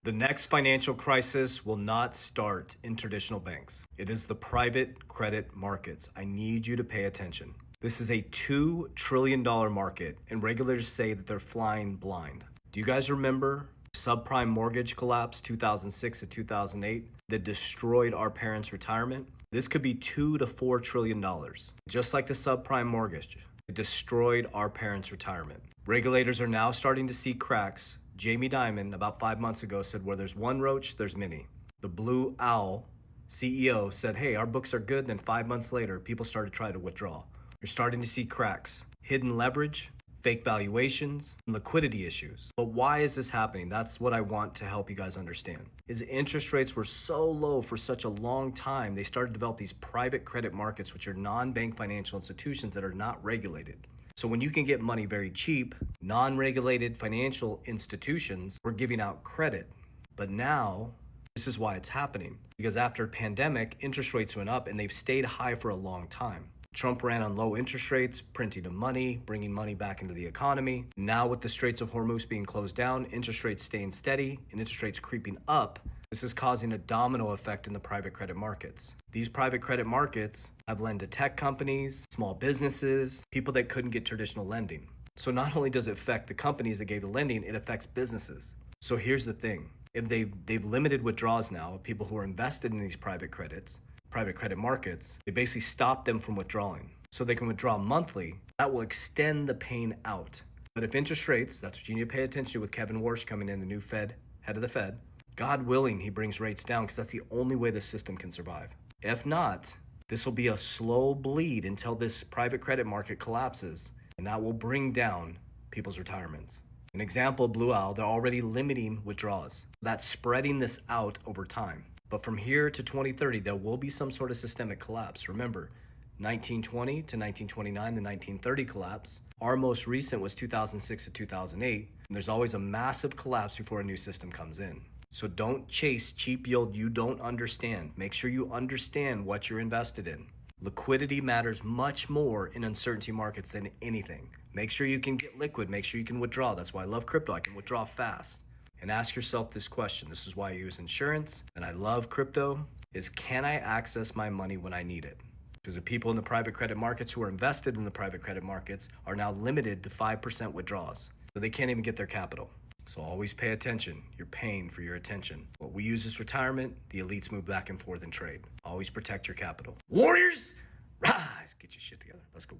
The next financial crisis will not start in traditional banks. It is the private credit markets. I need you to pay attention. This is a $2 trillion market, and regulators say that they're flying blind. Do you guys remember subprime mortgage collapse 2006 to 2008 that destroyed our parents' retirement? This could be $2 to $4 trillion. Just like the subprime mortgage, it destroyed our parents' retirement. Regulators are now starting to see cracks. Jamie Dimon, about 5 months ago, said where there's one roach, there's many. The Blue Owl CEO said, hey, our books are good. Then 5 months later, people started trying to withdraw. You're starting to see cracks, hidden leverage, fake valuations, and liquidity issues. But why is this happening? That's what I want to help you guys understand. Is interest rates were so low for such a long time, they started to develop these private credit markets, which are non-bank financial institutions that are not regulated. So when you can get money very cheap, non-regulated financial institutions were giving out credit. But now, this is why it's happening. Because after a pandemic, interest rates went up and they've stayed high for a long time. Trump ran on low interest rates, printing of money, bringing money back into the economy. Now with the Straits of Hormuz being closed down, interest rates staying steady and interest rates creeping up, this is causing a domino effect in the private credit markets. These private credit markets have lent to tech companies, small businesses, people that couldn't get traditional lending. So not only does it affect the companies that gave the lending, it affects businesses. So here's the thing. If they've limited withdrawals now of people who are invested in these private credit markets, they basically stop them from withdrawing. So they can withdraw monthly. That will extend the pain out. But if interest rates, that's what you need to pay attention to with Kevin Warsh coming in, the new head of the Fed, God willing, he brings rates down because that's the only way the system can survive. If not, this will be a slow bleed until this private credit market collapses, and that will bring down people's retirements. An example, Blue Owl, they're already limiting withdrawals. That's spreading this out over time. But from here to 2030, there will be some sort of systemic collapse. Remember, 1920 to 1929, the 1930 collapse. Our most recent was 2006 to 2008. And there's always a massive collapse before a new system comes in. So don't chase cheap yield you don't understand. Make sure you understand what you're invested in. Liquidity matters much more in uncertainty markets than anything. Make sure you can get liquid. Make sure you can withdraw. That's why I love crypto. I can withdraw fast. And ask yourself this question. This is why I use insurance and I love crypto, is can I access my money when I need it? Because the people in the private credit markets who are invested in the private credit markets are now limited to 5% withdrawals. So they can't even get their capital. So always pay attention. You're paying for your attention. What we use is retirement. The elites move back and forth and trade. Always protect your capital. Warriors, rise! Get your shit together. Let's go.